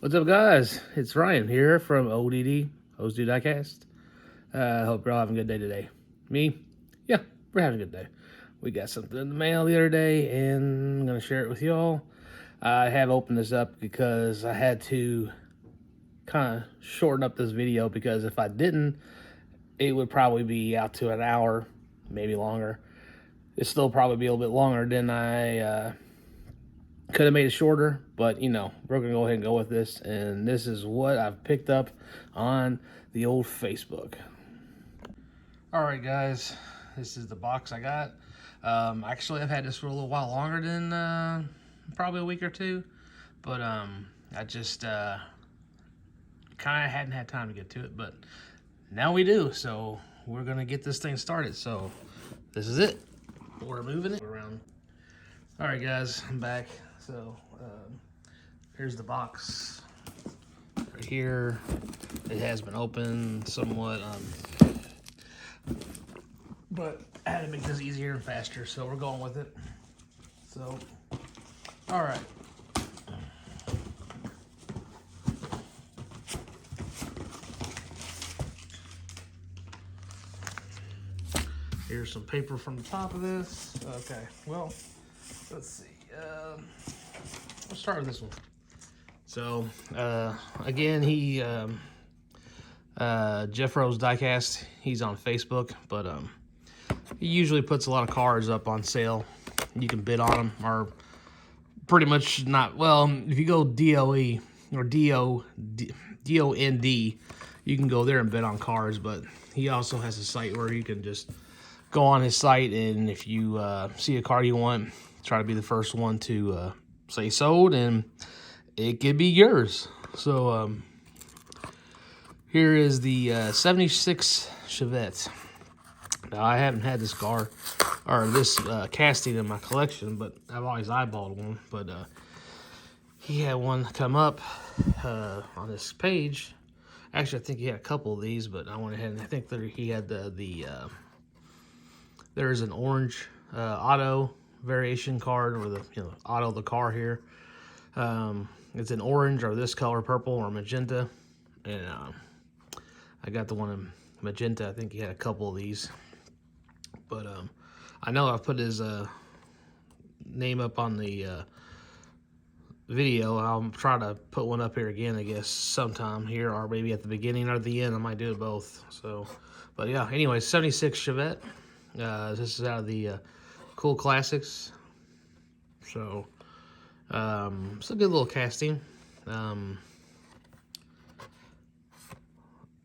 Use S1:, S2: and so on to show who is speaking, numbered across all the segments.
S1: What's up, guys? It's Ryan here from ODD, Diecast. Hope you're all having a good day today. Me? Yeah, we're having a good day. We got something in the mail the other day, and I'm going to share it with y'all. I have opened this up because I had to kind of shorten up this video, because if I didn't, it would probably be out to an hour, maybe longer. It'd still probably be a little bit longer than I could have made it shorter, but we're gonna go ahead and go with this. And this is what I've picked up on the old Facebook. All right, guys, this is the box I got. Actually, I've had this for a little while longer than probably a week or two, but I just kind of hadn't had time to get to it, but now we do. So we're gonna get this thing started. So this is it. We're moving it around. All right, guys, I'm back. So here's the box right here. It has been opened somewhat, but I had to make this easier and faster, so we're going with it. So, all right. Here's some paper from the top of this. Okay, well, let's see. Let's start with this one. So, again, Jeffro's Diecast, he's on Facebook, but he usually puts a lot of cars up on sale. You can bid on them, or pretty much not. Well, if you go DOE or DOND, you can go there and bid on cars, but he also has a site where you can just go on his site, and if you see a car you want, try to be the first one to say sold, and it could be yours. So here is the 76 Chevette. Now, I haven't had this car or this casting in my collection, but I've always eyeballed one. But he had one come up on this page. Actually, I think he had a couple of these, but I went ahead and I think that he had there's an orange auto variation card, or the auto the car here. It's an orange or this color, purple or magenta, and I got the one in magenta. I think he had a couple of these, but I know I've put his name up on the video. I'll try to put one up here again, I guess, sometime here, or maybe at the beginning or the end. I might do it both. So, but yeah, anyway, 76 Chevette. This is out of the Cool Classics. So it's a good little casting.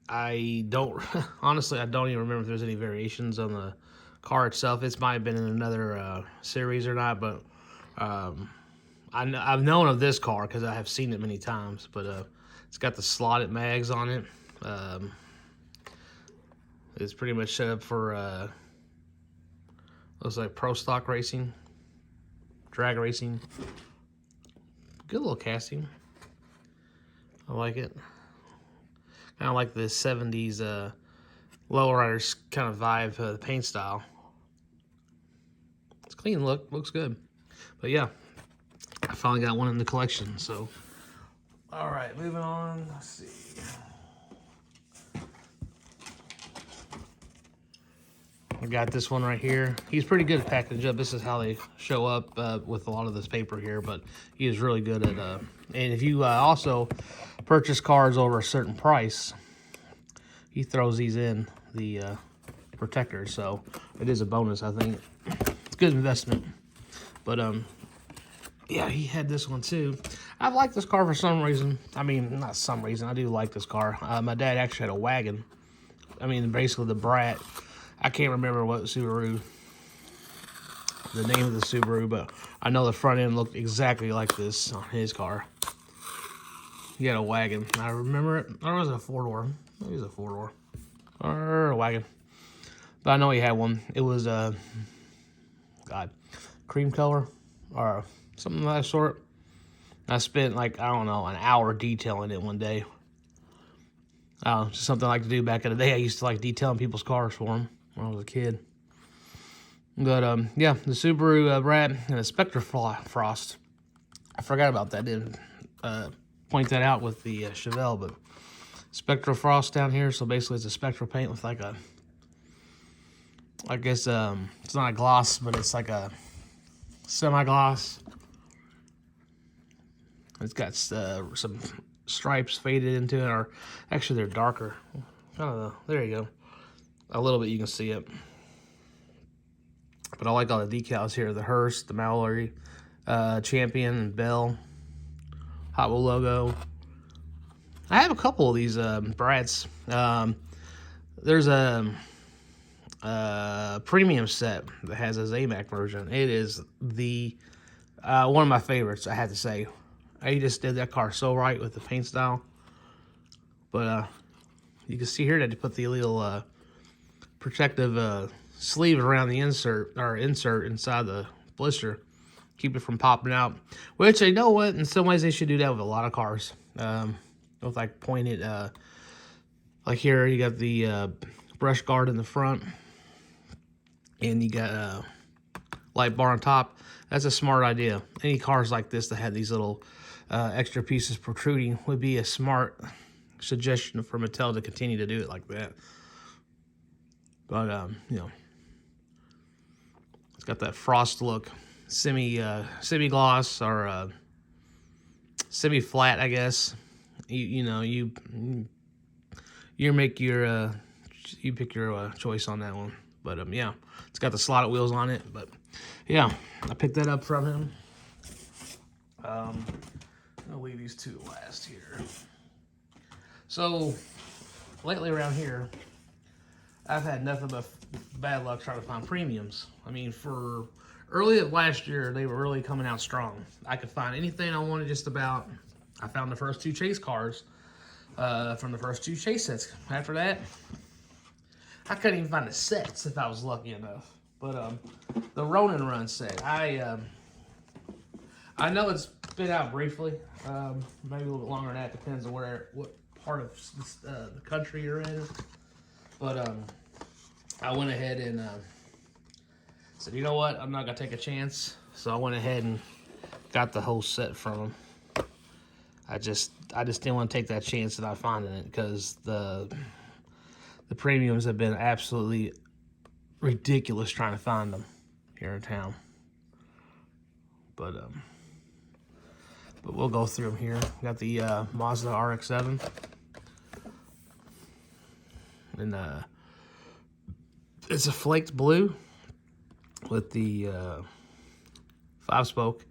S1: I don't honestly, I don't even remember if there's any variations on the car itself. It might have been in another series or not, but I've known of this car because I have seen it many times. But it's got the slotted mags on it. It's pretty much set up for looks like pro stock racing, drag racing. Good little casting. I like it. Kind of like the 70s lowriders kind of vibe, the paint style. It's clean look, looks good. But yeah, I finally got one in the collection. So, all right, moving on. Let's see. I got this one right here. He's pretty good at packaging up. This is how they show up with a lot of this paper here, but he is really good at and if you also purchase cars over a certain price, he throws these in the protectors, so it is a bonus, I think. It's a good investment. But yeah, he had this one too. I like this car for some reason. I mean, not some reason, I do like this car. My dad actually had a wagon. I mean, basically the Brat. I can't remember what Subaru, the name of the Subaru, but I know the front end looked exactly like this on his car. He had a wagon. I remember it. Or was it a four-door? Maybe it was a four-door. Or a wagon. But I know he had one. It was, cream color or something of that sort. I spent, like, I don't know, an hour detailing it one day. Just something I like to do back in the day. I used to like detailing people's cars for them when I was a kid. But yeah, the Subaru Brat and the Spectre Frost. I forgot about that, didn't point that out with the Chevelle, but Spectral Frost down here. So basically, it's a spectral paint with like a, I guess it's not a gloss, but it's like a semi-gloss. It's got some stripes faded into it, or actually they're darker. There you go. A little bit you can see it. But I like all the decals here: the Hearst, the Mallory, Champion, and Bell, Hot Wheel logo. I have a couple of these brats. There's a premium set that has a Zamac version. It is the one of my favorites, I have to say. I just did that car so right with the paint style. But you can see here that they put the little protective sleeve around the insert inside the blister, keep it from popping out. Which, you know what, in some ways they should do that with a lot of cars. With like pointed, like here you got the brush guard in the front, and you got a light bar on top. That's a smart idea. Any cars like this that had these little extra pieces protruding would be a smart suggestion for Mattel to continue to do it like that. But you know, it's got that frost look, semi gloss or semi flat, I guess. You pick your choice on that one. But yeah, it's got the slotted wheels on it. But yeah, I picked that up from him. I'll leave these two last here. So lately around here, I've had nothing but bad luck trying to find premiums. I mean, for early last year, they were really coming out strong. I could find anything I wanted just about. I found the first two chase cars from the first two chase sets. After that, I couldn't even find the sets if I was lucky enough. But the Ronin Run set, I know it's been out briefly, maybe a little bit longer than that. Depends on what part of the country you're in. But I went ahead and said, you know what, I'm not gonna take a chance. So I went ahead and got the whole set from them. I just didn't want to take that chance of not finding it, because the premiums have been absolutely ridiculous trying to find them here in town. But we'll go through them here. Got the Mazda RX-7, and it's a flaked blue with the 5-spoke.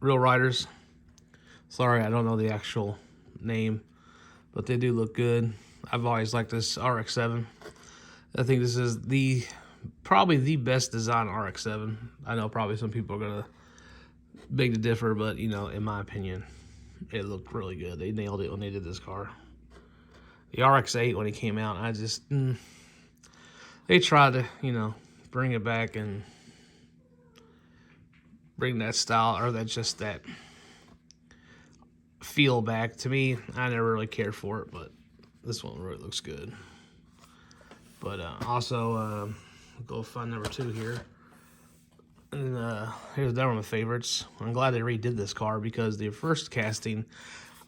S1: Real Riders. Sorry, I don't know the actual name, but they do look good. I've always liked this RX-7. I think this is probably the best design RX-7. I know probably some people are gonna beg to differ, but you know, in my opinion, it looked really good. They nailed it when they did this car. The RX-8, when it came out, they tried to, you know, bring it back and bring that style, or that feel back. To me, I never really cared for it, but this one really looks good. But also, go find number 2 here. And here's another one of my favorites. I'm glad they redid this car, because the first casting,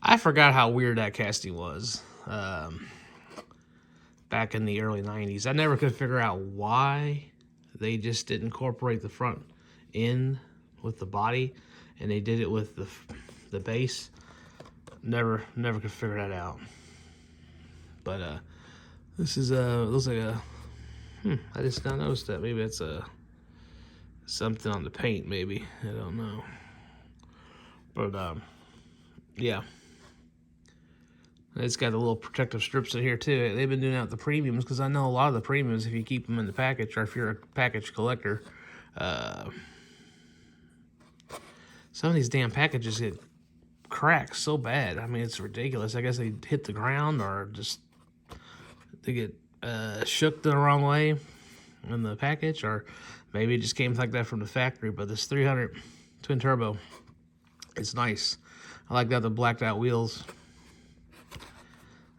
S1: I forgot how weird that casting was. Back in the early 90s. I never could figure out why they just didn't incorporate the front end with the body, and they did it with the base. Never could figure that out. But this is looks like a I just now noticed that. Maybe it's something on the paint, maybe. I don't know. But yeah. It's got the little protective strips in here too. They've been doing that with the premiums, because I know a lot of the premiums, if you keep them in the package, or if you're a package collector, some of these damn packages get cracked so bad. I mean, it's ridiculous. I guess they hit the ground, or just they get shook the wrong way in the package, or maybe it just came like that from the factory. But this 300 twin turbo, it's nice. I like that, the blacked out wheels.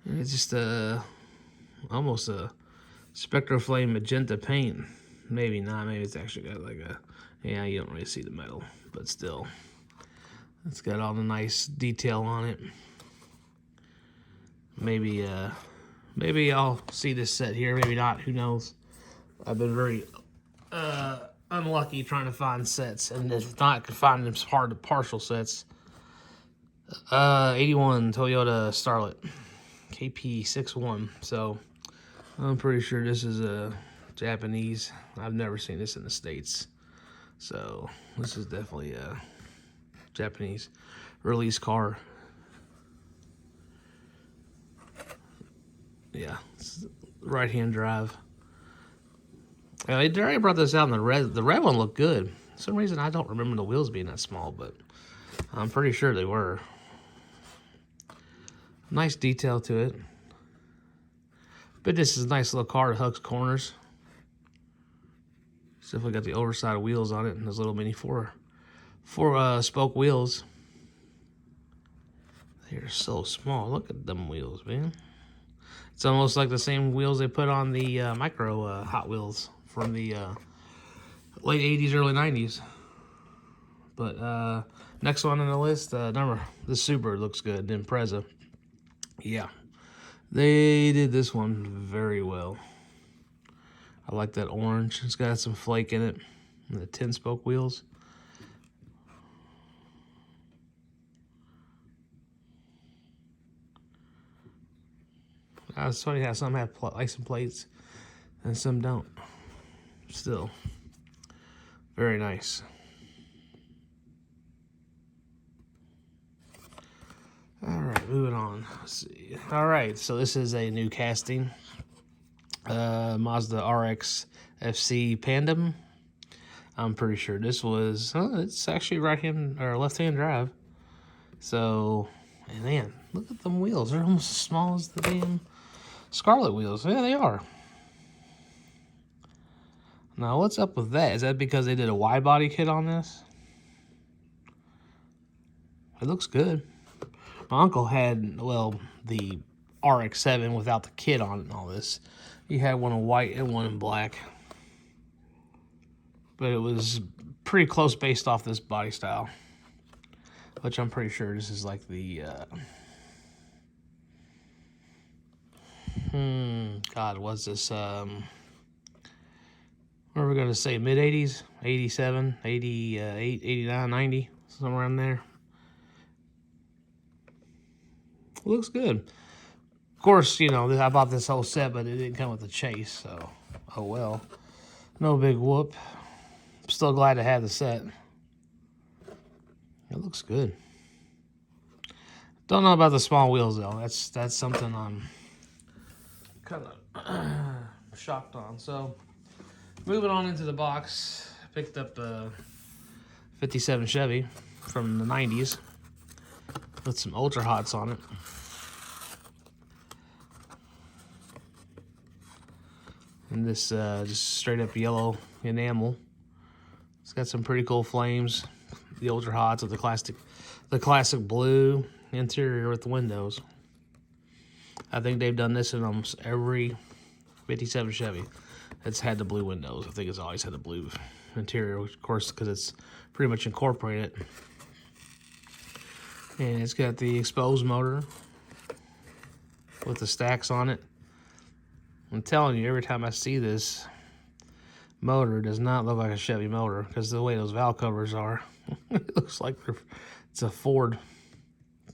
S1: It's just almost a Spectral Flame magenta paint. Maybe not. Maybe it's actually got like a... Yeah, you don't really see the metal, but still. It's got all the nice detail on it. Maybe I'll see this set here. Maybe not. Who knows? I've been very unlucky trying to find sets, and if not, I could find them hard to partial sets. 81 Toyota Starlet KP61. So I'm pretty sure this is a Japanese. I've never seen this in the States, so this is definitely a Japanese release car. Yeah, right-hand drive. They already brought this out in the red. The red one looked good. For some reason, I don't remember the wheels being that small, but I'm pretty sure they were. Nice detail to it. But this is a nice little car that hugs corners. It's definitely got the oversized wheels on it and those little mini four spoke wheels. They're so small. Look at them wheels, man. It's almost like the same wheels they put on the micro Hot Wheels from the late 80s, early 90s. But next one on the list, the Subaru looks good, the Impreza. Yeah, they did this one very well. I like that orange. It's got some flake in it. And the 10-spoke wheels. It's funny how some have license plates and some don't. Still, very nice. All right, moving on. Let's see. All right, so this is a new casting. Mazda RX FC Pandem. I'm pretty sure this was, it's actually right-hand or left-hand drive. So, and man, look at them wheels. They're almost as small as the damn Scarlet wheels. Yeah, they are. Now, what's up with that? Is that because they did a wide body kit on this? It looks good. My uncle had, well, the RX-7 without the kit on it and all this. He had one in white and one in black. But it was pretty close based off this body style. Which I'm pretty sure this is like the... God, what's this? What are we going to say? Mid-80s? 87, 88, 89, 90? Somewhere around there. Looks good. Of course, you know, I bought this whole set, but it didn't come with the chase, so oh well. No big whoop. I'm still glad to have the set. It looks good. Don't know about the small wheels though. That's something I'm kind of shocked on. So moving on into the box, picked up a 57 Chevy from the 90s with some Ultra Hots on it. And this just straight up yellow enamel. It's got some pretty cool flames. The Ultra Hots with the classic blue interior with the windows. I think they've done this in almost every 57 Chevy. It's had the blue windows. I think it's always had the blue interior, of course, because it's pretty much incorporated. And it's got the exposed motor with the stacks on it. I'm telling you, every time I see this motor, it does not look like a Chevy motor because the way those valve covers are. It looks like it's a Ford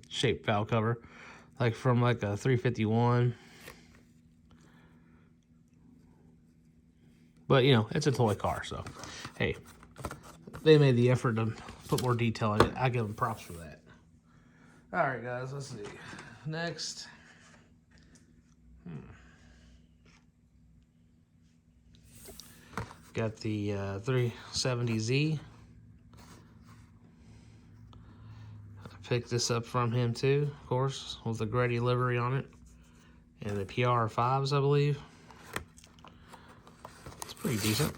S1: shaped valve cover, like from like a 351. But you know, it's a toy car, so hey, they made the effort to put more detail in it. I give them props for that. All right, guys, let's see. Next. Got the 370Z. I picked this up from him too, of course, with the Grady livery on it. And the PR5s, I believe. It's pretty decent.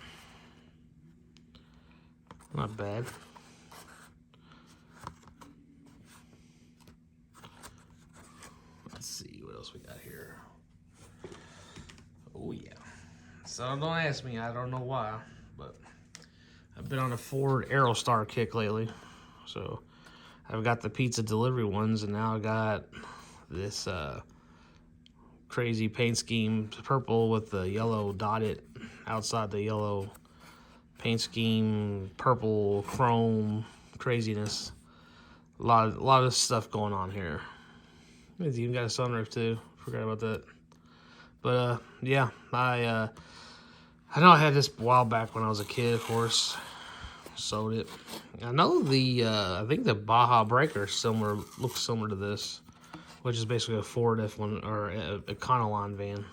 S1: Not bad. Let's see what else we got here. Oh yeah. So don't ask me, I don't know why, but I've been on a Ford Aerostar kick lately. So I've got the pizza delivery ones, and now I got this crazy paint scheme, purple with the yellow dotted outside the yellow paint scheme, purple chrome craziness. A lot of stuff going on here. It's even got a sunroof too. Forgot about that. But yeah, I know I had this a while back when I was a kid, of course. Sold it. I know I think the Baja Breaker looks similar to this, which is basically a Ford F1 or a Econoline van.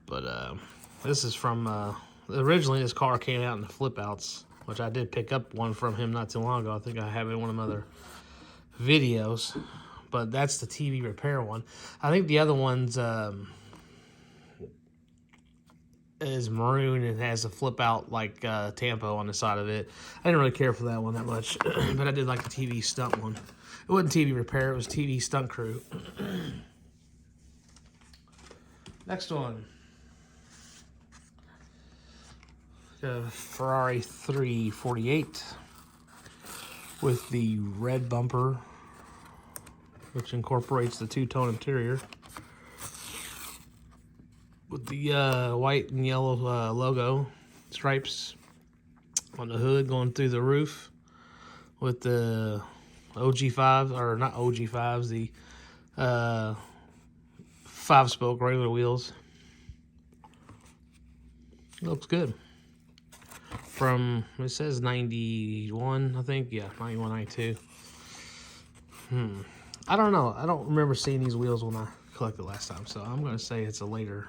S1: But this is from originally this car came out in the flip outs, which I did pick up one from him not too long ago. I think I have it in one of my other videos. But that's the TV repair one. I think the other one's is maroon and has a flip out like Tampo on the side of it. I didn't really care for that one that much, but I did like the TV stunt one. It wasn't TV repair, it was TV stunt crew. Next one. Ferrari 348 with the red bumper, which incorporates the two-tone interior, with the white and yellow logo stripes on the hood going through the roof, with the OG5s, or not OG5s, the 5-spoke regular wheels. Looks good. From, it says 91, I think. Yeah, 91, 92. I don't know. I don't remember seeing these wheels when I collected last time, so I'm going to say it's a later,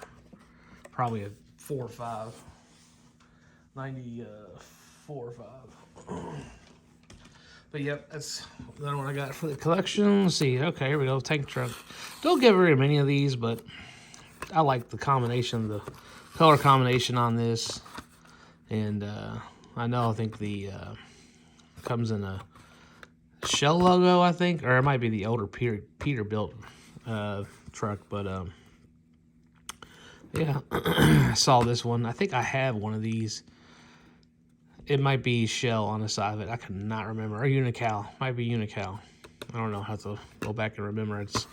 S1: probably a 4 or 5. 94 or 5. But yep, that's another one I got for the collection. Let's see. Okay, here we go. Tank truck. Don't get very many of these, but I like the combination, the color combination on this. And I think the comes in a Shell logo, I think, or it might be the older Peterbilt truck. But yeah, I saw this one. I think I have one of these. It might be Shell on the side of it. I cannot remember. Or Unical. Might be Unical. I don't know. I have to go back and remember. It's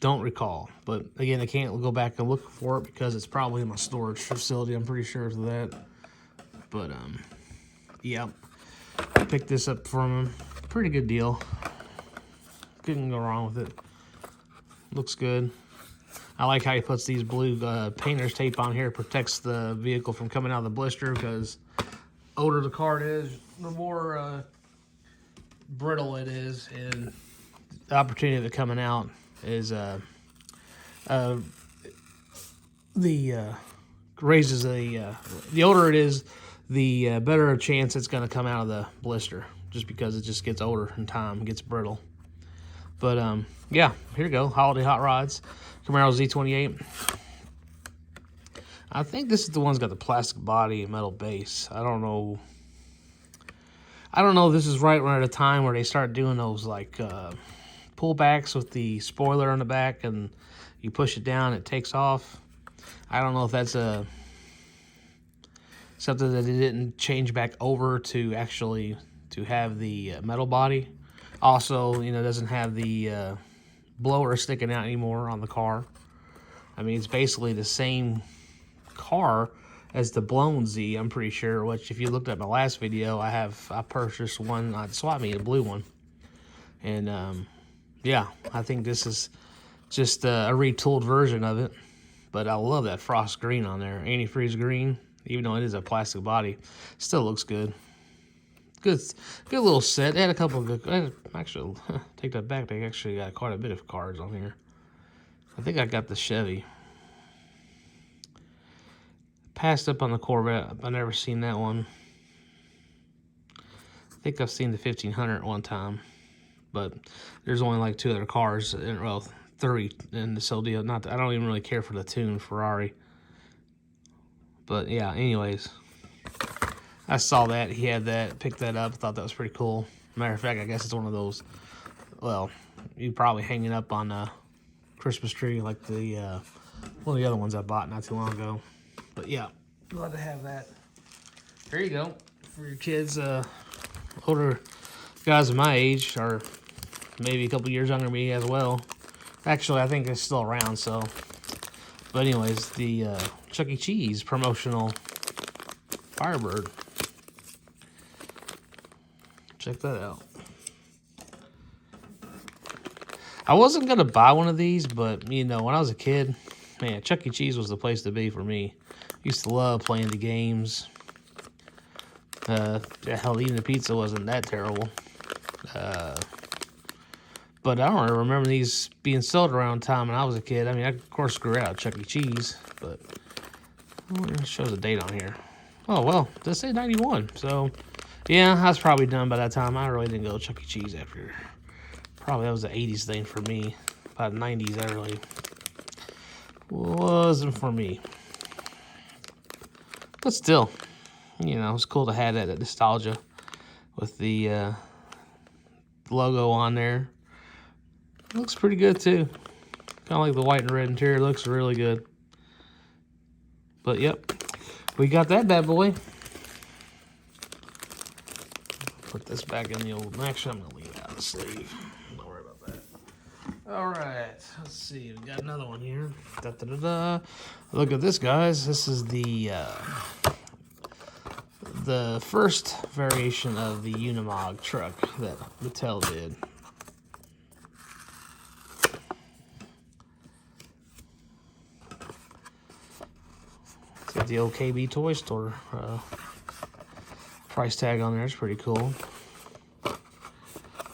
S1: don't recall. But again, I can't go back and look for it because it's probably in my storage facility. I'm pretty sure of that. But yeah, I picked this up from him. Pretty good deal. Couldn't go wrong with it. Looks good. I like how he puts these blue painter's tape on here. It protects the vehicle from coming out of the blister, because older the car is, the more brittle it is, and the opportunity of it coming out is raises the older it is, the better chance it's going to come out of the blister, just because it just gets older in time, gets brittle. But yeah, here you go. Holiday Hot Rods, Camaro Z28. I think this is the one that's got the plastic body and metal base. I don't know if this is right around a time where they start doing those like pullbacks with the spoiler on the back, and you push it down, it takes off. I don't know if that's something that they didn't change back over to actually to have the metal body. Also, doesn't have the blower sticking out anymore on the car. I mean, it's basically the same car as the blown Z, I'm pretty sure, which if you looked at my last video, I purchased one at Swap Meet, a blue one. And yeah, I think this is just a retooled version of it. But I love that frost green on there, antifreeze green, even though it is a plastic body. Still looks good. Good little set. They had a couple of good. Actually, take that back. They actually got quite a bit of cars on here. I think I got the Chevy. Passed up on the Corvette. I've never seen that one. I think I've seen the 1500 one time, but there's only like 2 other cars, well, 3 in this whole deal. I don't even really care for the tune Ferrari. But yeah, anyways. I saw that. He had that. Picked that up. Thought that was pretty cool. Matter of fact, I guess it's one of those, well, you probably hang it up on a Christmas tree like the One of the other ones I bought not too long ago. But yeah, glad to have that. There you go. For your kids, older guys of my age, or maybe a couple years younger than me as well. Actually, I think it's still around, so. But anyways, the Chuck E. Cheese promotional Firebird. Check that out. I wasn't going to buy one of these, but, you know, when I was a kid, man, Chuck E. Cheese was the place to be for me. Used to love playing the games. Hell, eating the pizza wasn't that terrible. But I don't remember these being sold around time when I was a kid. I mean, I, of course, grew out of Chuck E. Cheese, but it shows a date on here. Oh, well, it does say 91. So, yeah, I was probably done by that time. I really didn't go to Chuck E. Cheese after. Probably that was the 80s thing for me. By the 90s, that really wasn't for me. But still, you know, it's cool to have that nostalgia with the logo on there. It looks pretty good, too. Kind of like the white and red interior. Looks really good. But, yep, we got that bad boy. Put this back in the old... Actually, I'm going to leave it out of the sleeve. Don't worry about that. All right, let's see. We got another one here. Da-da-da-da. Look at this, guys. This is the first variation of the Unimog truck that Mattel did. It's got the old KB Toy Store price tag on there. It's pretty cool.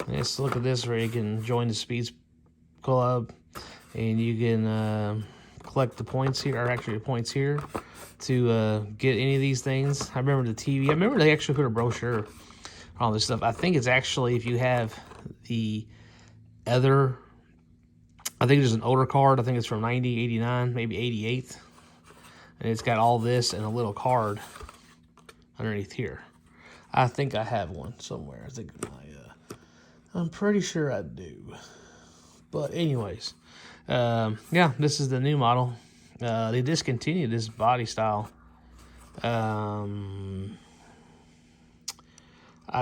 S1: Let's look at this where you can join the Speeds Club and you can collect the points here, or actually the points here, to get any of these things. I remember the TV. I remember they actually put a brochure on all this stuff. I think it's actually, if you have the other, I think there's an older card. I think it's from 90, 89, maybe 88. And it's got all this and a little card underneath here. I think I have one somewhere. I think I'm pretty sure I do. But anyways, yeah, this is the new model. They discontinued this body style. I'd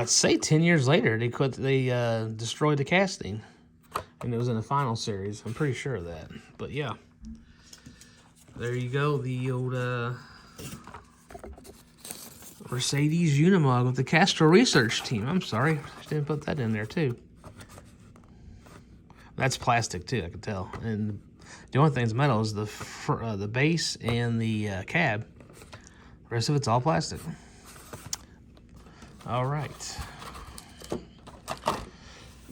S1: say 10 years later, they destroyed the casting, and it was in the final series. I'm pretty sure of that. But yeah, there you go. The old Mercedes Unimog with the Castro research team. I'm sorry, I didn't put that in there too. That's plastic too, I can tell. And the only thing that's metal is the base and the cab. The rest of it's all plastic. All right.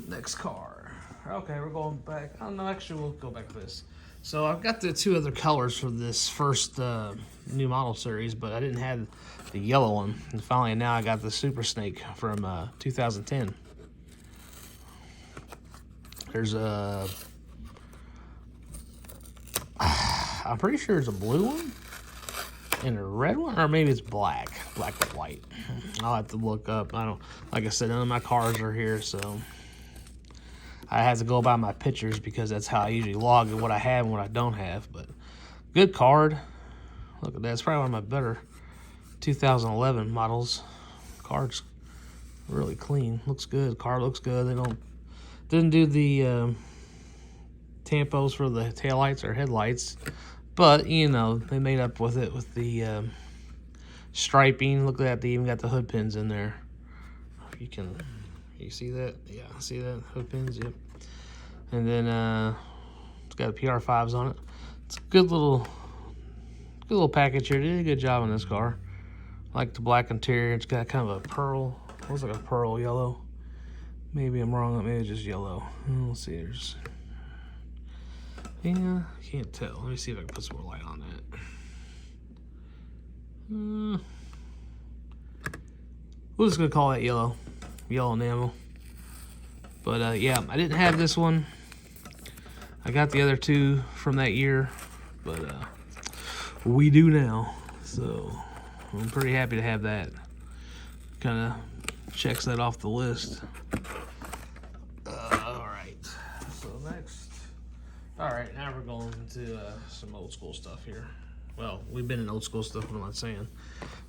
S1: Next car. Okay, we're going back. Oh no, actually we'll go back to this. So I've got the two other colors for this first new model series, but I didn't have the yellow one. And finally now I got the Super Snake from 2010. There's a... I'm pretty sure there's a blue one and a red one, or maybe it's black and white. I'll have to look up. I don't, like I said, none of my cars are here, so I have to go by my pictures because that's how I usually log what I have and what I don't have. But good card. Look at that. It's probably one of my better 2011 models. Card's really clean. Looks good. Car looks good. They didn't do the tampos for the taillights or headlights, but you know, they made up with it with the striping. Look at that. They even got the hood pins in there. You see that? Yeah, see that? Hood pins, yep. And then it's got PR5s on it. It's a good little package here. They did a good job on this car. I like the black interior. It's got kind of a pearl, looks like a pearl yellow. Maybe I'm wrong, maybe it's just yellow. Let's see, yeah, can't tell. Let me see if I can put some more light on that. We're just gonna call that yellow enamel. But yeah, I didn't have this one. I got the other two from that year, but we do now. So I'm pretty happy to have that. Kind of checks that off the list. All right. So next, All right, now we're going to some old school stuff here. Well, we've been in old school stuff, what am I saying?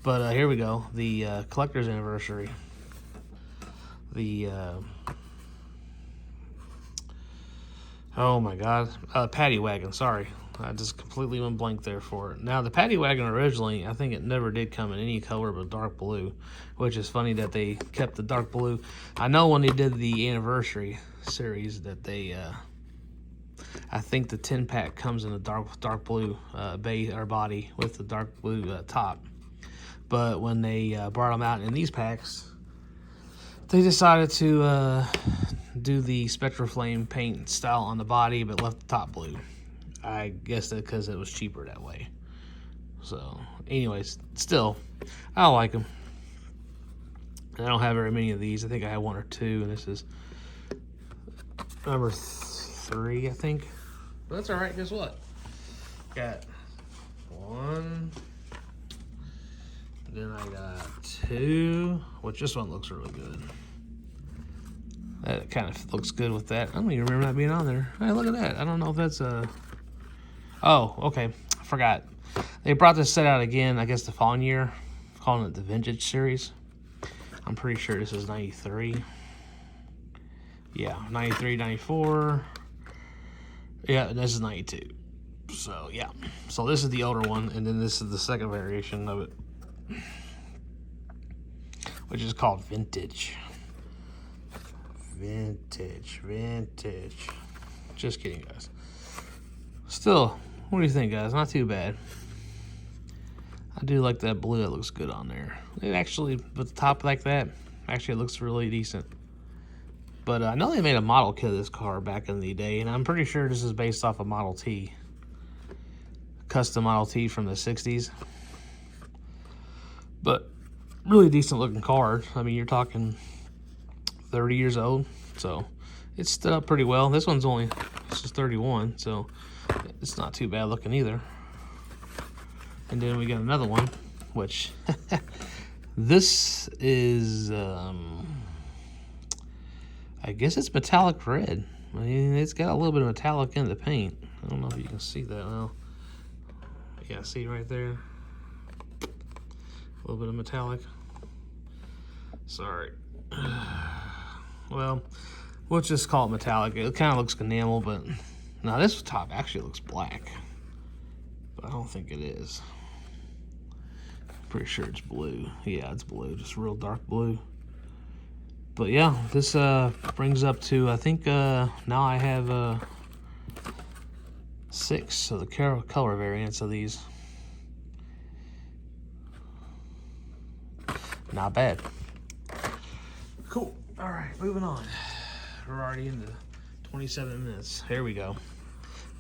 S1: But here we go. The collector's anniversary. The oh my god, paddy wagon. Sorry, I just completely went blank there for it. Now the paddy wagon originally, I think it never did come in any color but dark blue, which is funny that they kept the dark blue. I know when they did the anniversary series that they, I think the 10-pack comes in a dark blue base or body with the dark blue top. But when they brought them out in these packs, they decided to do the Spectraflame paint style on the body, but left the top blue. I guess that because it was cheaper that way. So, anyways, still, I like them. I don't have very many of these. I think I have one or two, and this is number 3, I think. But that's all right. Guess what? Got 1. Then I got 2, which this one looks really good. That kind of looks good with that. I don't even remember that being on there. Hey, look at that. I don't know if that's a... Oh, okay. I forgot. They brought this set out again, I guess the following year, calling it the Vintage Series. I'm pretty sure this is 93. Yeah, 93, 94. Yeah, this is 92. So, yeah. So this is the older one, and then this is the second variation of it, which is called Vintage. Vintage. Just kidding, guys. Still, what do you think, guys? Not too bad. I do like that blue. It looks good on there. It actually, with the top like that, actually it looks really decent. But I know they made a model kit of this car back in the day, and I'm pretty sure this is based off a Model T. Custom Model T from the 60s. But really decent looking car. I mean, you're talking 30 years old, so it's stood up pretty well. This one's only, this is 31, so it's not too bad looking either. And then we got another one, which this is, I guess it's metallic red. I mean, it's got a little bit of metallic in the paint. I don't know if you can see that well. Yeah, see right there? A little bit of metallic. Sorry. Well, we'll just call it metallic. It kind of looks enamel, but now this top actually looks black. But I don't think it is. Pretty sure it's blue. Yeah, it's blue, just real dark blue. But yeah, this brings up to, I think now I have 6 of the color variants of these. Not bad. Cool. All right, moving on. We're already into 27 minutes. Here we go.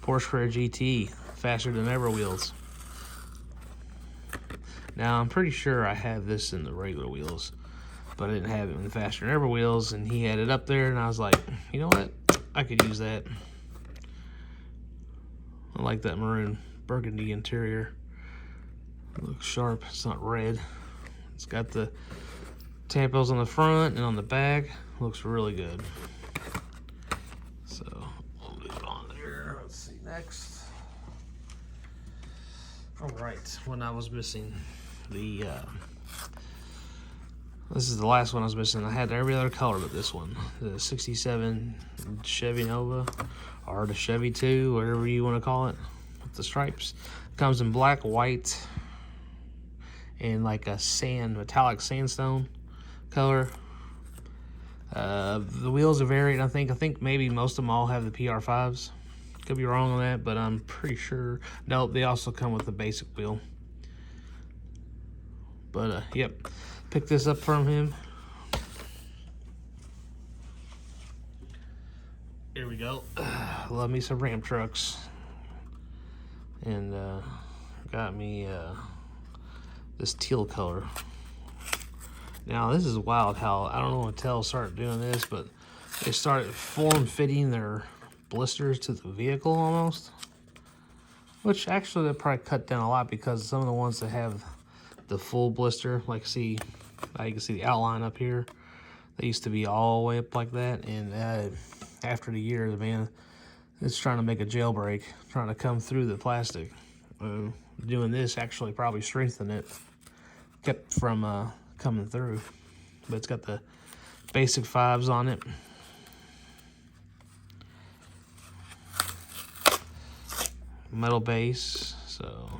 S1: Porsche Carrera GT, faster than ever wheels. Now, I'm pretty sure I have this in the regular wheels, but I didn't have it in the faster than ever wheels, and he had it up there, and I was like, you know what? I could use that. I like that maroon burgundy interior. It looks sharp. It's not red. It's got the tampos on the front and on the back. Looks really good. So we'll leave it on there. Let's see next. All right, when I was missing the this is the last one I was missing. I had every other color but this one, the 67 Chevy Nova, or the Chevy 2, whatever you want to call it, with the stripes. Comes in black, white, and like a metallic sandstone color. The wheels are varied. I think maybe most of them all have the PR5s. Could be wrong on that, but I'm pretty sure. No, they also come with the basic wheel. But yep, picked this up from him. Here we go. Love me some Ram trucks, and got me this teal color. Now this is wild how, I don't know when Mattel started doing this, but they started form-fitting their blisters to the vehicle almost. Which actually they probably cut down a lot, because some of the ones that have the full blister, like see, now you can see the outline up here. They used to be all the way up like that, and after the year, man, It's trying to make a jailbreak, trying to come through the plastic. Doing this actually probably strengthened it, kept from coming through. But it's got the basic 5s on it. Metal base, so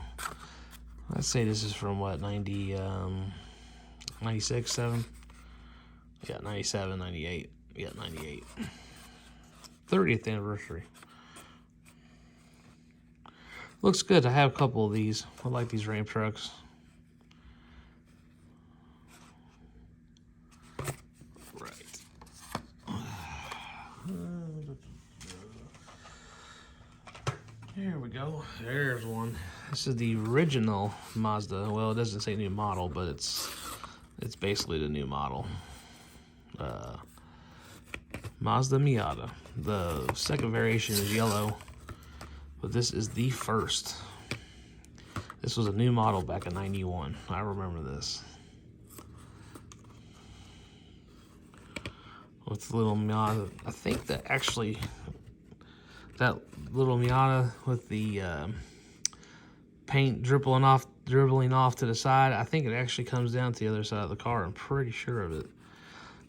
S1: let's say this is from what, 96, 7? Yeah, 97, 98. Yeah, 98. 30th anniversary. Looks good. I have a couple of these. I like these Ram trucks. Right. Here we go. There's one. This is the original Mazda. Well, it doesn't say new model, but it's basically the new model. Mazda Miata. The second variation is yellow, but this is the first. This was a new model back in '91. I remember this. With the little Miata. I think that actually, that little Miata with the paint dribbling off to the side, I think it actually comes down to the other side of the car. I'm pretty sure of it.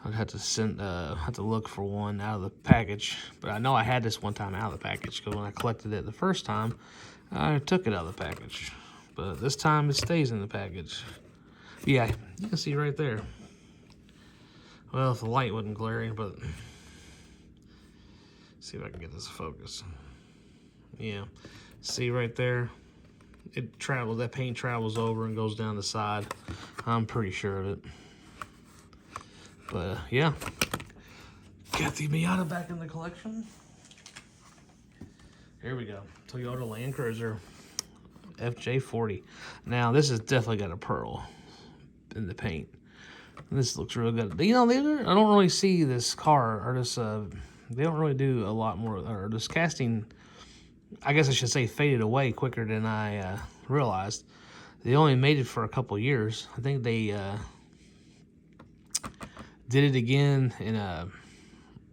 S1: I'd have to look for one out of the package, but I know I had this one time out of the package because when I collected it the first time, I took it out of the package. But this time it stays in the package. Yeah, you can see right there. Well, if the light wasn't glaring, but see if I can get this to focus. Yeah, see right there. It travels. That paint travels over and goes down the side. I'm pretty sure of it. But yeah, got the Miata back in the collection. Here we go. Toyota Land Cruiser FJ40. Now this has definitely got a pearl in the paint. This looks real good. You know, I don't really see this car or this. They don't really do a lot more. Or this casting, I guess I should say, faded away quicker than I realized. They only made it for a couple years. I think they did it again in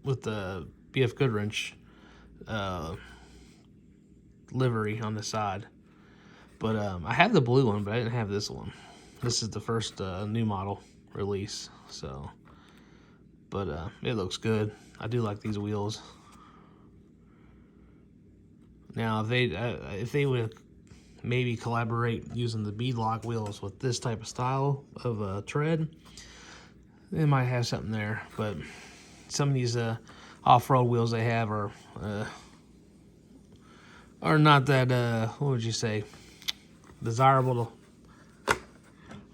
S1: with the BF Goodwrench livery on the side. But I have the blue one, but I didn't have this one. This is the first new model release. So, but it looks good. I do like these wheels. Now, if they would maybe collaborate using the beadlock wheels with this type of style of tread, they might have something there. But some of these off-road wheels they have are not that what would you say, desirable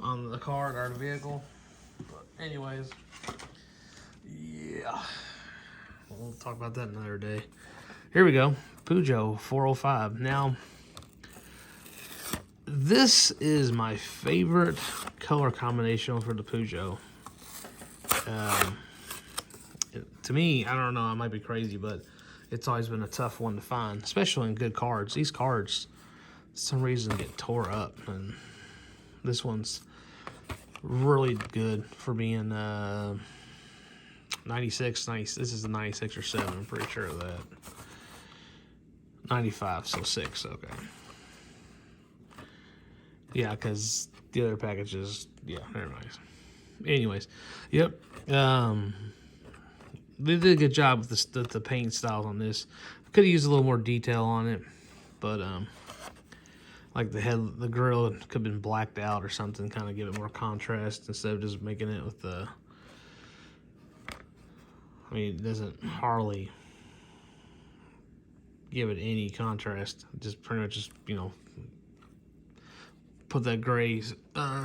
S1: on the car or the vehicle. But anyways, yeah, we'll talk about that another day. Here we go. Peugeot 405. Now, this is my favorite color combination for the Peugeot. To me, I don't know, I might be crazy, but it's always been a tough one to find, especially in good cards. These cards, for some reason, get tore up, and this one's really good for being 96. This is a 96 or 7, I'm pretty sure of that. 95, so 6, okay. Yeah, because the other packages, yeah, they're nice. Anyways, yep. They did a good job with the paint styles on this. Could have used a little more detail on it, but like the grill could have been blacked out or something, kind of give it more contrast instead of just making it with the. I mean, it doesn't hardly give it any contrast. Just pretty much just, you know, put that gray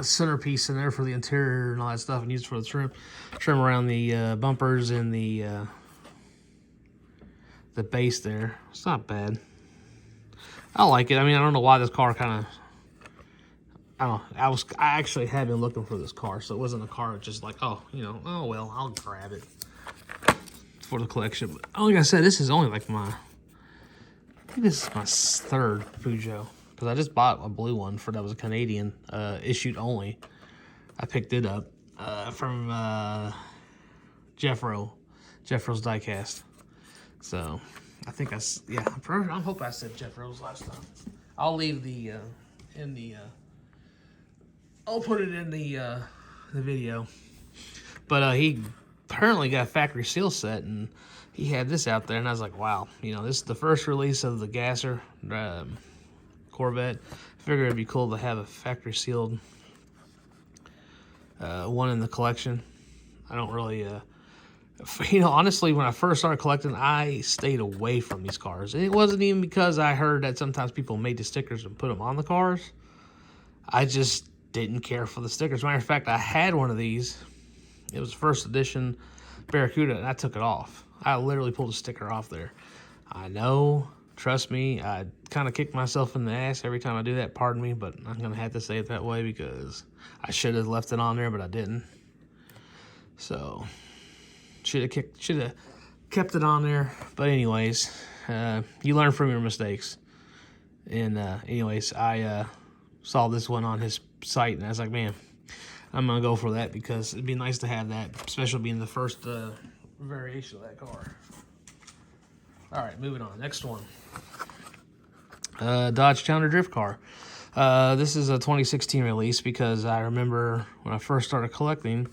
S1: centerpiece in there for the interior and all that stuff, and use it for the trim around the bumpers and the base there. It's not bad. I like it. I mean, I don't know why this car kind of. I don't know. I actually had been looking for this car, so it wasn't a car just like, oh, you know, oh well, I'll grab it for the collection. But like I said, this is only like I think this is my third Peugeot. Because I just bought a blue one that was a Canadian, issued only. I picked it up from Jeffro's Diecast. So, I think yeah, I hope I said Jeffro's last time. I'll leave the, I'll put it in the video. But he apparently got a factory seal set, and he had this out there, and I was like, wow, you know, this is the first release of the Gasser Corvette. I figured it'd be cool to have a factory sealed one in the collection. I don't really, you know, honestly, when I first started collecting, I stayed away from these cars. And it wasn't even because I heard that sometimes people made the stickers and put them on the cars. I just didn't care for the stickers. Matter of fact, I had one of these. It was first edition Barracuda, and I took it off. I literally pulled a sticker off there. I know, trust me, I kind of kick myself in the ass every time I do that. Pardon me, but I'm going to have to say it that way because I should have left it on there, but I didn't. So, should have kept it on there. But anyways, you learn from your mistakes. And anyways, I saw this one on his site, and I was like, man, I'm going to go for that because it'd be nice to have that, especially being the first variation of that car. All right, moving on. Next one. Dodge Challenger drift car. This is a 2016 release because I remember when I first started collecting,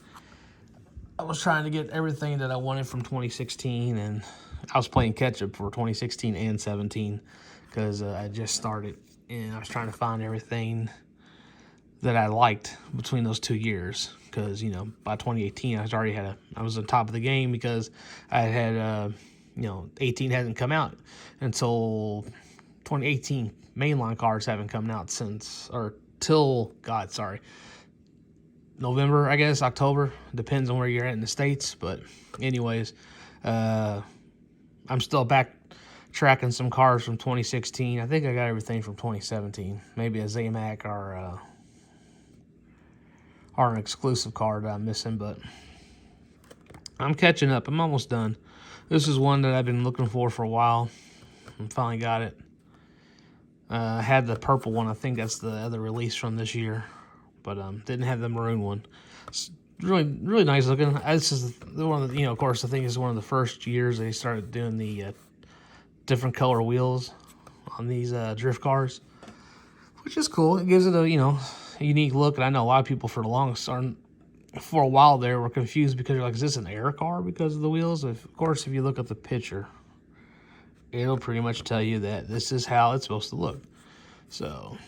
S1: I was trying to get everything that I wanted from 2016, and I was playing catch-up for 2016 and 17 because I just started, and I was trying to find everything that I liked between those 2 years because, you know, by 2018, I was on top of the game because I had, you know, 18 hadn't come out until 2018. Mainline cars haven't come out November, I guess, October. Depends on where you're at in the States. But anyways, I'm still backtracking some cars from 2016. I think I got everything from 2017. Maybe a Zamac or an exclusive car that I'm missing, but I'm catching up. I'm almost done. This is one that I've been looking for a while. I finally got it. I had the purple one. I think that's the other release from this year, but didn't have the maroon one. It's really, really nice looking. This is one of the, you know, of course, I think it's one of the first years they started doing the different color wheels on these drift cars, which is cool. It gives it a, you know, a unique look. And I know a lot of people for a while there were confused because you're like, is this an air car because of the wheels? Of course, if you look at the picture, it'll pretty much tell you that this is how it's supposed to look. So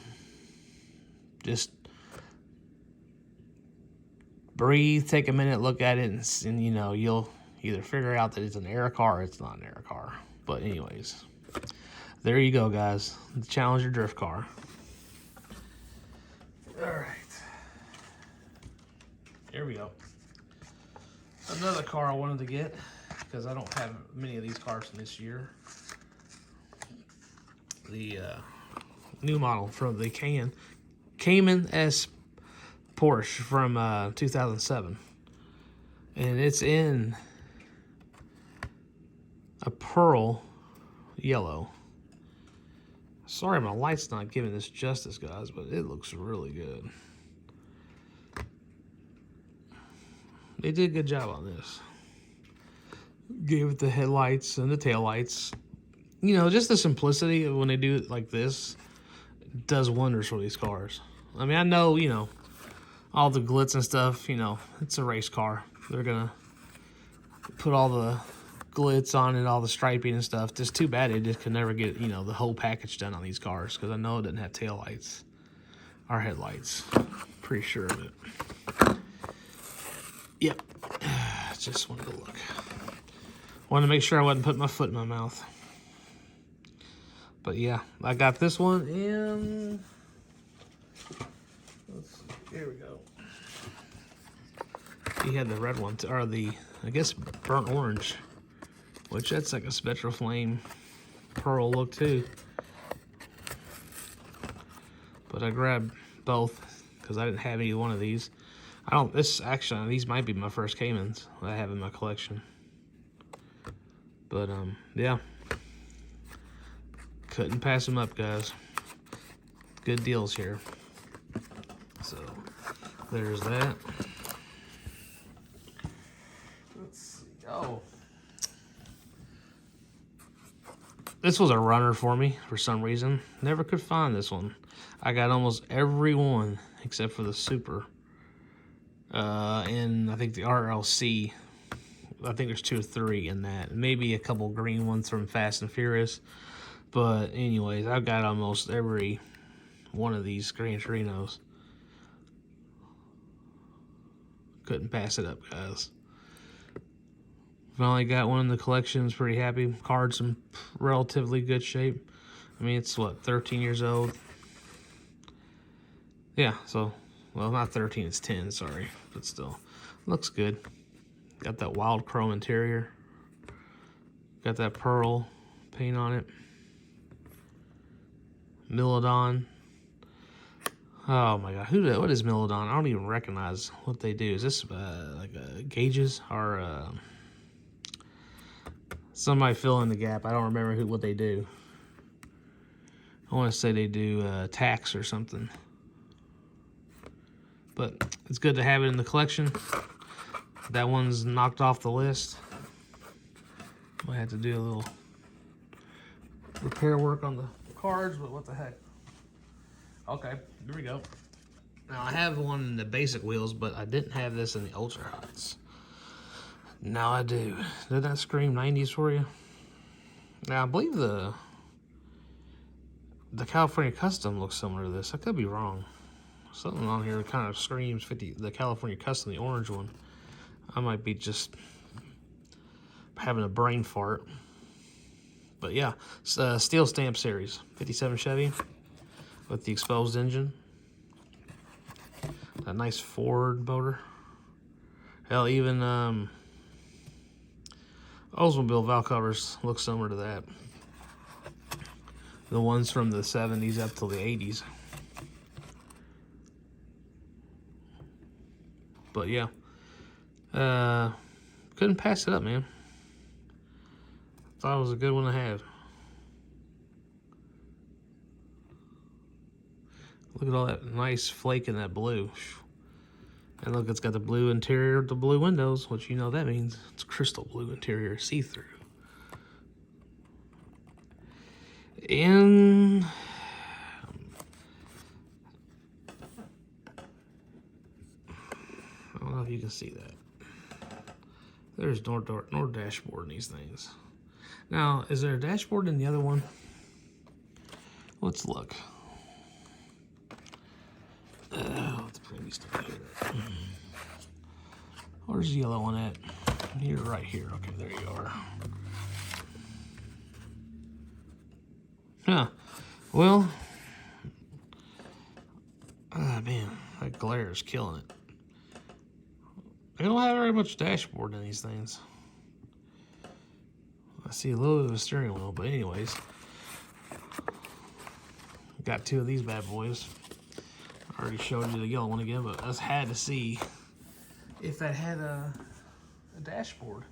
S1: just breathe, take a minute, look at it, and you know, you'll either figure out that it's an air car or it's not an air car. But anyways, there you go, guys. The Challenger drift car. All right. Here we go. Another car I wanted to get because I don't have many of these cars from this year. The new model from the Cayman S Porsche from 2007. And it's in a pearl yellow. Sorry, my light's not giving this justice, guys, but it looks really good. They did a good job on this. Gave it the headlights and the taillights. You know, just the simplicity of when they do it like this does wonders for these cars. I mean, I know, you know, all the glitz and stuff, you know, it's a race car. They're going to put all the glitz on it, all the striping and stuff. Just too bad they just could never get, you know, the whole package done on these cars because I know it didn't have taillights or headlights. Pretty sure of it. Yep. Just wanted to look. Wanted to make sure I wasn't putting my foot in my mouth. But yeah, I got this one in. Let's see. Here we go. He had the red one, or the, I guess, burnt orange, which that's like a spectral flame pearl look too. But I grabbed both because I didn't have any one of these. These might be my first Caymans that I have in my collection. But yeah. Couldn't pass them up, guys. Good deals here. So, there's that. Let's see. Oh. This was a runner for me for some reason. Never could find this one. I got almost every one except for the Super. And I think the RLC. I think there's 2 or 3 in that. Maybe a couple green ones from Fast and Furious. But anyways, I've got almost every one of these Gran Turismos. Couldn't pass it up, guys. Finally got one in the collection. Was pretty happy. Card's in relatively good shape. I mean, it's what, 13 years old? Yeah, so, well, not 13, it's 10, sorry. But still, looks good. Got that wild chrome interior. Got that pearl paint on it. Milodon. Oh my god, what is Milodon? I don't even recognize what they do. Is this like gauges or somebody fill in the gap? I don't remember what they do. I want to say they do tax or something. But it's good to have it in the collection. That one's knocked off the list. Might have to do a little repair work on the cards, but what the heck. Okay, here we go. Now I have one in the basic wheels, but I didn't have this in the ultra hots. Now I do. Did that scream 90s for you? Now I believe the California Custom looks similar to this. I could be wrong. Something on here that kind of screams the California Custom, the orange one. I might be just having a brain fart. But yeah, it's Steel Stamp Series. 57 Chevy with the exposed engine. That nice Ford motor. Hell, even Oldsmobile valve covers look similar to that. The ones from the 70s up till the 80s. But yeah, couldn't pass it up, man. Thought it was a good one to have. Look at all that nice flake in that blue. And look, it's got the blue interior with the blue windows, which you know that means it's crystal blue interior, see-through. And I don't know if you can see that. There's no dashboard in these things. Now, is there a dashboard in the other one? Let's look. Let's put these stuff here. Where's the yellow one at? Here, right here. Okay, there you are. Huh. Well, man, that glare is killing it. They don't have very much dashboard in these things. I see a little bit of a steering wheel, but anyways. Got 2 of these bad boys. I already showed you the yellow one again, but I just had to see if that had a dashboard.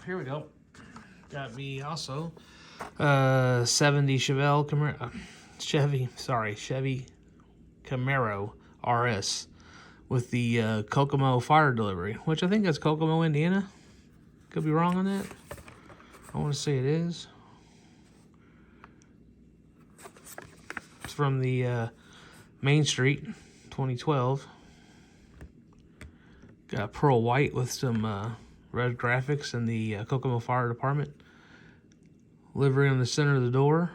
S1: Here we go. Got me also 70 Chevy Camaro RS with the Kokomo fire delivery, which I think that's Kokomo, Indiana. Could be wrong on that. I want to say it is. It's from the Main Street, 2012. Got pearl white with some red graphics in the Kokomo Fire Department. Livery on the center of the door.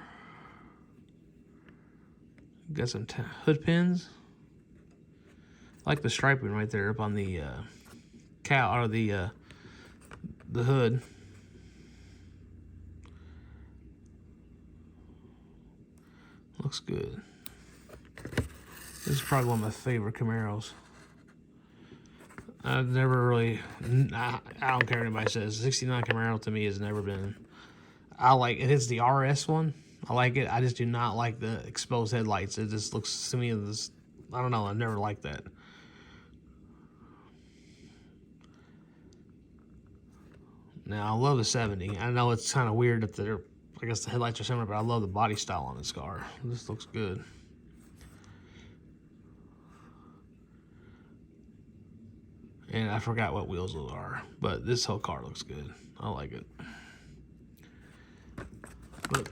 S1: Got some hood pins. Like the striping right there up on the the hood. Looks good. This is probably one of my favorite Camaros. I've never really, I don't care what anybody says, 69 Camaro to me has never been, I like it. It's the RS one. I like it. I just do not like the exposed headlights. It just looks to me this, I don't know, I've never liked that. Now, I love the 70. I know it's kind of weird that they're, I guess the headlights are similar, but I love the body style on this car. This looks good. And I forgot what wheels those are, but this whole car looks good. I like it. But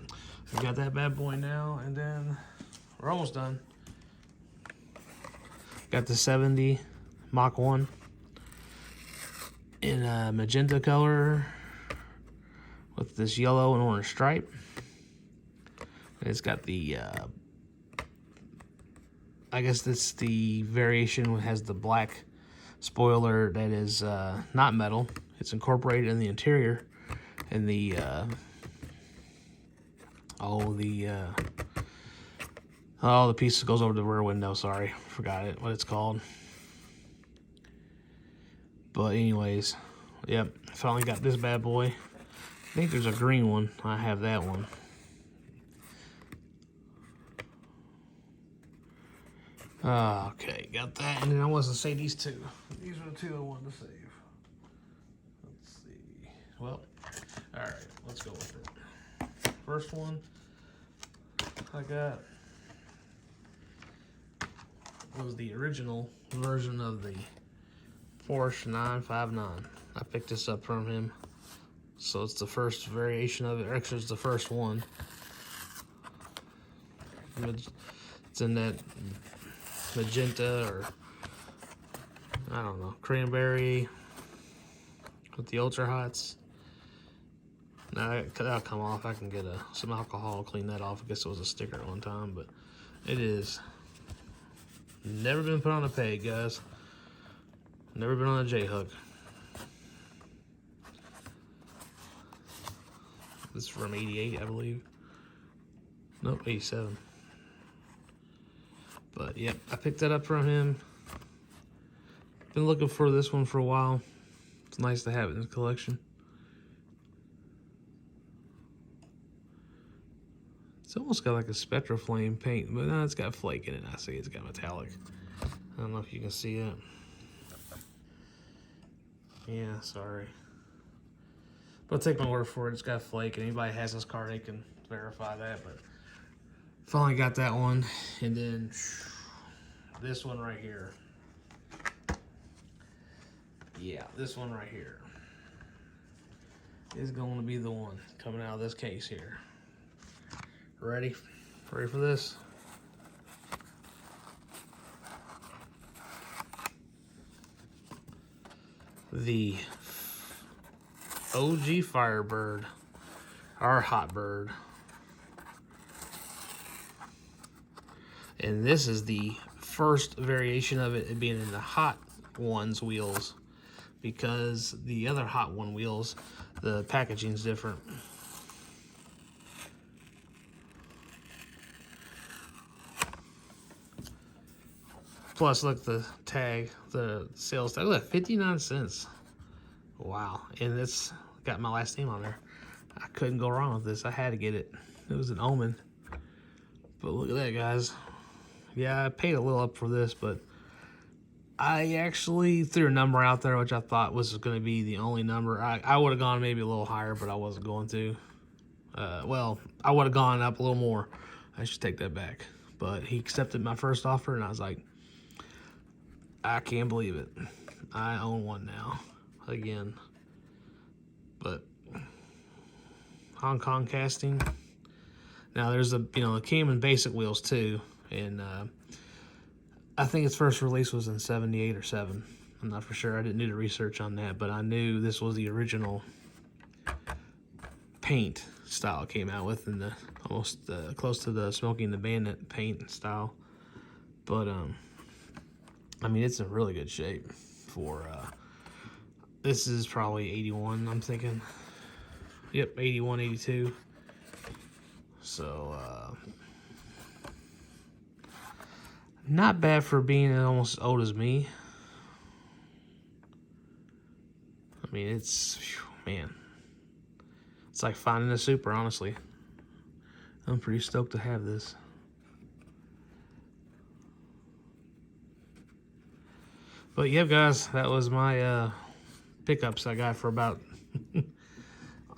S1: we got that bad boy now, and then we're almost done. Got the 70 Mach 1 in a magenta color with this yellow and orange stripe. And it's got the, I guess this the variation has the black spoiler that is not metal. It's incorporated in the interior, and the the piece that goes over the rear window. Sorry, forgot what it's called. But anyways, yep, finally got this bad boy. I think there's a green one. I have that one. Okay, got that. And then I wanted to say these two. These are the two I wanted to save. Let's see. Well, all right, let's go with it. First one I got was the original version of the Porsche 959. I picked this up from him. So it's the first variation of it. Actually, it's the first one. It's in that magenta, or I don't know, cranberry with the ultra hots. Now that'll come off. I can get some alcohol, clean that off. I guess it was a sticker at one time, but it is. Never been put on a peg, guys. Never been on a J-hook. This is from 88, I believe. Nope, 87. But yep, I picked that up from him. Been looking for this one for a while. It's nice to have it in the collection. It's almost got like a Spectra Flame paint, but no, it's got flake in it. I see it's got metallic. I don't know if you can see it. Yeah, sorry. But take my word for it, it's got flake. And anybody has this car, they can verify that. But finally got that one. And then this one right here. Yeah, this one right here is going to be the one coming out of this case here. Ready? Ready for this? The OG Firebird, our Hotbird. And this is the first variation of it being in the Hot Ones wheels, because the other Hot One wheels, the packaging's different. Plus, look, the tag, the sales tag, look, 59 cents. Wow. And it's got my last name on there. I couldn't go wrong with this. I had to get it. It was an omen. But look at that, guys. Yeah, I paid a little up for this, but I actually threw a number out there, which I thought was going to be the only number. I would have gone maybe a little higher, but I wasn't going to. Well, I would have gone up a little more. I should take that back. But he accepted my first offer, and I was like, I can't believe it. I own one now, again. But Hong Kong casting. Now there's it came in basic wheels too, and I think its first release was in 78 or 7. I'm not for sure. I didn't do the research on that, but I knew this was the original paint style it came out with, in the almost close to the Smoking the Bandit paint style. But I mean, it's in really good shape for, this is probably 81, I'm thinking. Yep, 81, 82. So, not bad for being almost as old as me. I mean, it's, man, it's like finding a super, honestly. I'm pretty stoked to have this. But yeah, guys, that was my pickups I got for about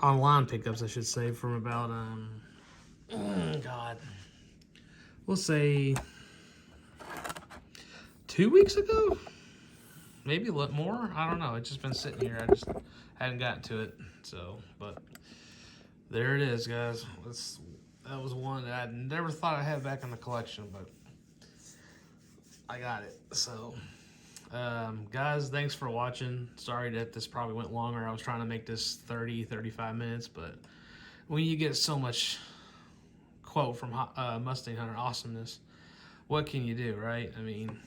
S1: online pickups, I should say, from about God, we'll say 2 weeks ago, maybe a lot more. I don't know. It's just been sitting here. I just hadn't gotten to it. So, but There it is, guys. That was one that I never thought I had back in the collection, but I got it. So, guys, thanks for watching. Sorry that this probably went longer. I was trying to make this 30, 35 minutes, but when you get so much quote from Mustang Hunter Awesomeness, what can you do, right? I mean,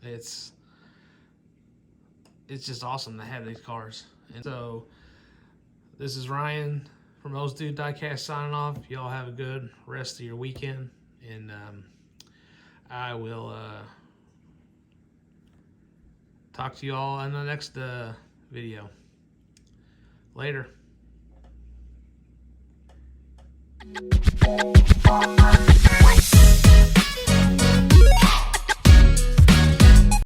S1: it's just awesome to have these cars. And so, this is Ryan from O's Dude Diecast signing off. Y'all have a good rest of your weekend, and I will talk to you all in the next video. Later.